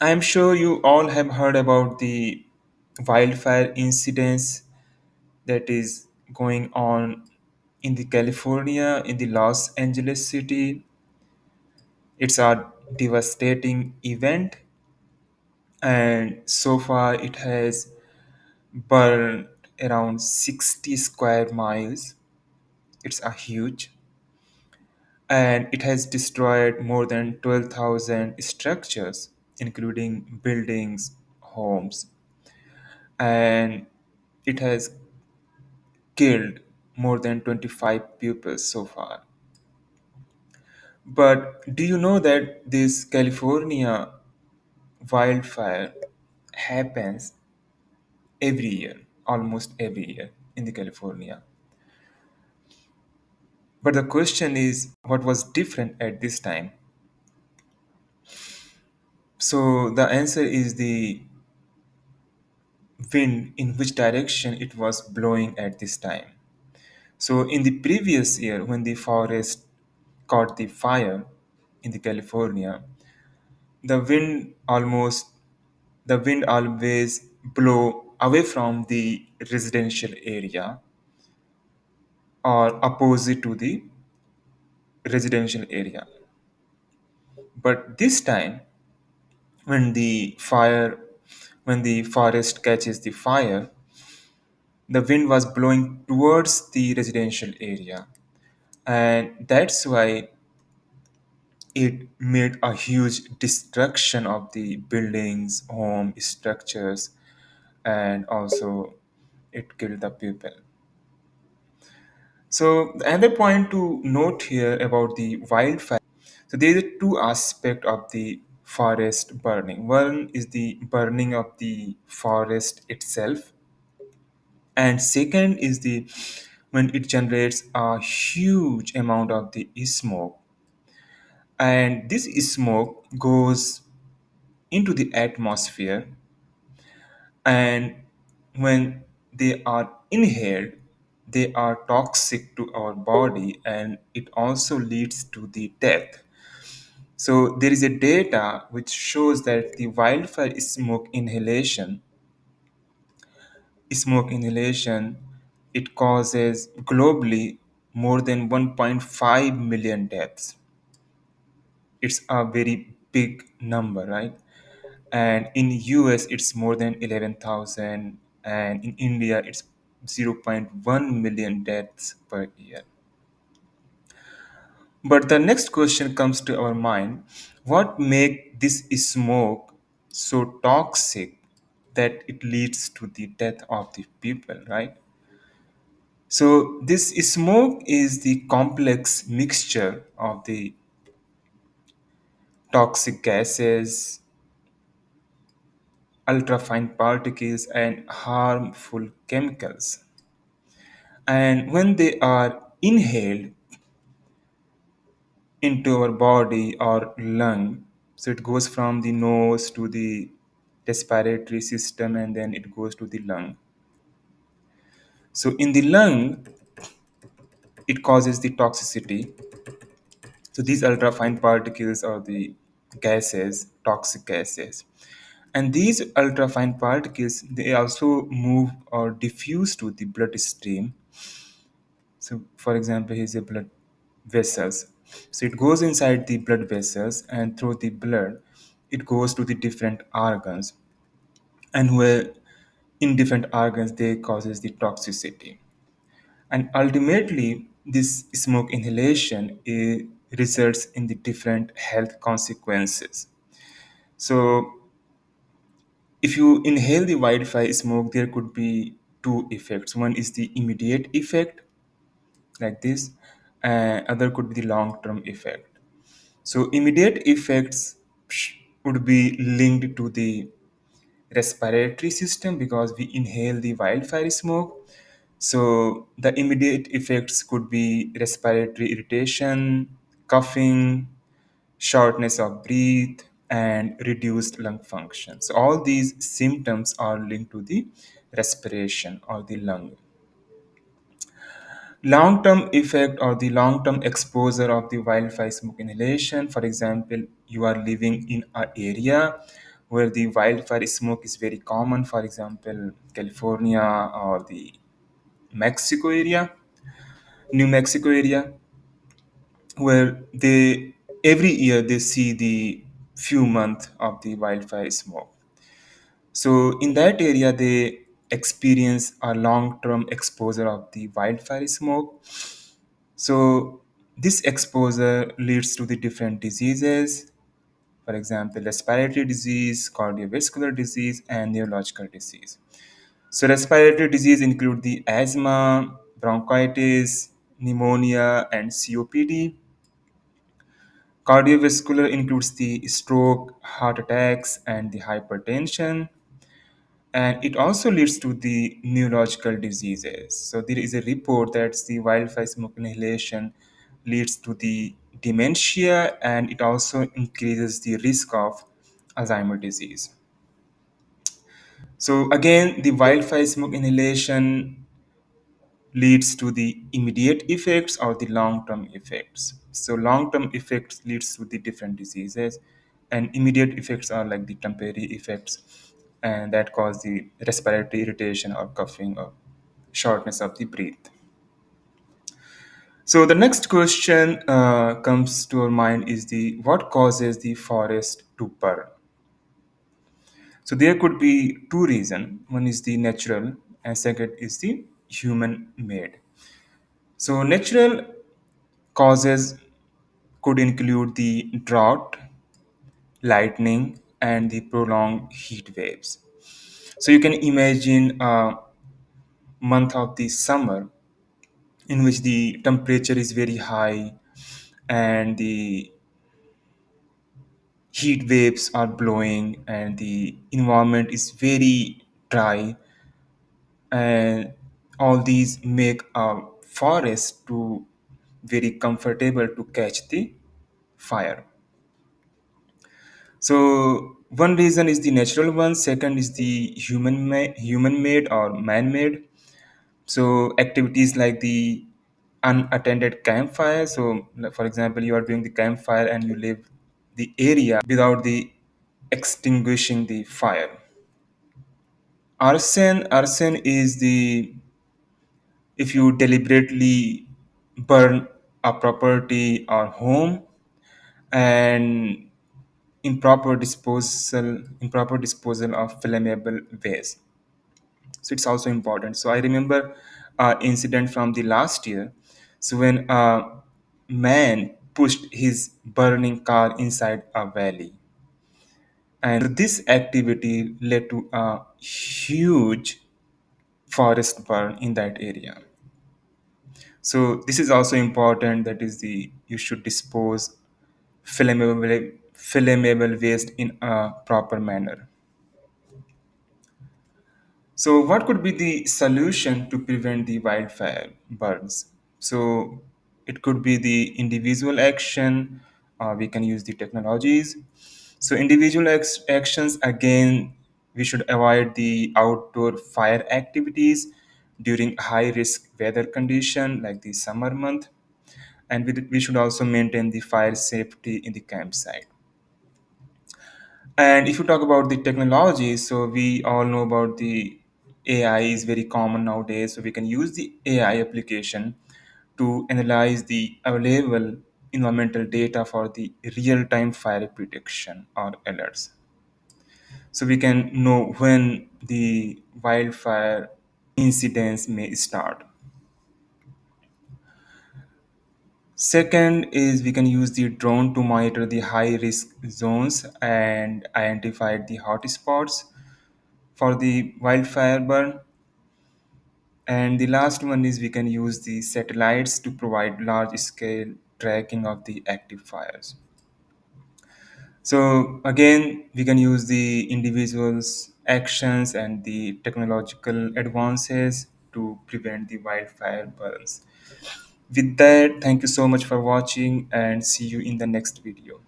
I'm sure you all have heard about the wildfire incidents that is going on in the California, in the Los Angeles city. It's a devastating event, and so far it has burned around 60 square miles. It's a huge, and it has destroyed more than 12,000 structures, including buildings, homes, and it has killed more than 25 pupils so far. But do you know that this California wildfire happens every year, almost every year in the California? But the question is, what was different at this time? So the answer is the wind, in which direction it was blowing at this time. So in the previous year, when the forest caught the fire in the California, the wind almost the wind always blow away from the residential area or opposite to the residential area. But this time, when the fire when the forest catches the fire, the wind was blowing towards the residential area, and that's why it made a huge destruction of the buildings, home structures, and also it killed the people. So the other point to note here about the wildfire, so there are two aspects of the forest burning. One is the burning of the forest itself, and second is the when it generates a huge amount of the smoke, and this smoke goes into the atmosphere, and when they are inhaled, they are toxic to our body, and it also leads to the death. So there is a data which shows that the wildfire smoke inhalation, it causes globally more than 1.5 million deaths. It's a very big number, right? And in US it's more than 11,000, and in India it's zero point 0.1 million deaths per year. But the next question comes to our mind: what make this smoke so toxic that it leads to the death of the people, right? So this smoke is the complex mixture of the toxic gases, ultrafine particles, and harmful chemicals. And when they are inhaled into our body or lung, so it goes from the nose to the respiratory system and then it goes to the lung. So in the lung, it causes the toxicity. So these ultrafine particles are the gases, toxic gases. And these ultrafine particles, they also move or diffuse to the bloodstream. So, for example, here's a blood vessels. So it goes inside the blood vessels, and through the blood, it goes to the different organs, and where in different organs they causes the toxicity. And ultimately, this smoke inhalation results in the different health consequences. So if you inhale the wildfire smoke, there could be two effects. One is the immediate effect, like this, and other could be the long-term effect. So immediate effects would be linked to the respiratory system because we inhale the wildfire smoke. So the immediate effects could be respiratory irritation, coughing, shortness of breath, and reduced lung function. So all these symptoms are linked to the respiration or the lung. Long-term effect or the long-term exposure of the wildfire smoke inhalation. For example, you are living in an area where the wildfire smoke is very common, for example, California or the Mexico area, New Mexico area, where they every year they see the few months of the wildfire smoke. So in that area, they experience a long-term exposure of the wildfire smoke. So this exposure leads to the different diseases, for example, respiratory disease, cardiovascular disease, and neurological disease. So respiratory disease include the asthma, bronchitis, pneumonia, and COPD. Cardiovascular includes the stroke, heart attacks, and the hypertension. And it also leads to the neurological diseases. So there is a report that the wildfire smoke inhalation leads to the dementia, and it also increases the risk of Alzheimer's disease. So again, the wildfire smoke inhalation leads to the immediate effects or the long-term effects. So long-term effects leads to the different diseases, and immediate effects are like the temporary effects, and that cause the respiratory irritation or coughing or shortness of the breath. So the next question comes to our mind is the what causes the forest to burn? So there could be two reasons. One is the natural, and second is the human made. So natural causes could include the drought, lightning, and the prolonged heat waves. So you can imagine a month of the summer in which the temperature is very high and the heat waves are blowing and the environment is very dry, and all these make a forest to very comfortable to catch the fire. So one reason is the natural one. Second is the human made or man made. So activities like the unattended campfire. So like, for example, you are doing the campfire and you leave the area without the extinguishing the fire. Arson is the if you deliberately burn a property or home and improper disposal of flammable waste. So it's also important. So I remember incident from the last year. So when a man pushed his burning car inside a valley, and this activity led to a huge forest burn in that area. So this is also important. That is the you should dispose flammable waste in a proper manner. So, what could be the solution to prevent the wildfire burns? So, it could be the individual action, we can use the technologies. So, individual actions again, we should avoid the outdoor fire activities during high risk weather condition like the summer month, and we should also maintain the fire safety in the campsite. And if you talk about the technology, so we all know about the AI is very common nowadays. So we can use the AI application to analyze the available environmental data for the real-time fire prediction or alerts. So we can know when the wildfire incidents may start. Second is we can use the drone to monitor the high risk zones and identify the hotspots for the wildfire burn. And the last one is we can use the satellites to provide large scale tracking of the active fires. So again, we can use the individuals' actions and the technological advances to prevent the wildfire burns. With that, thank you so much for watching and see you in the next video.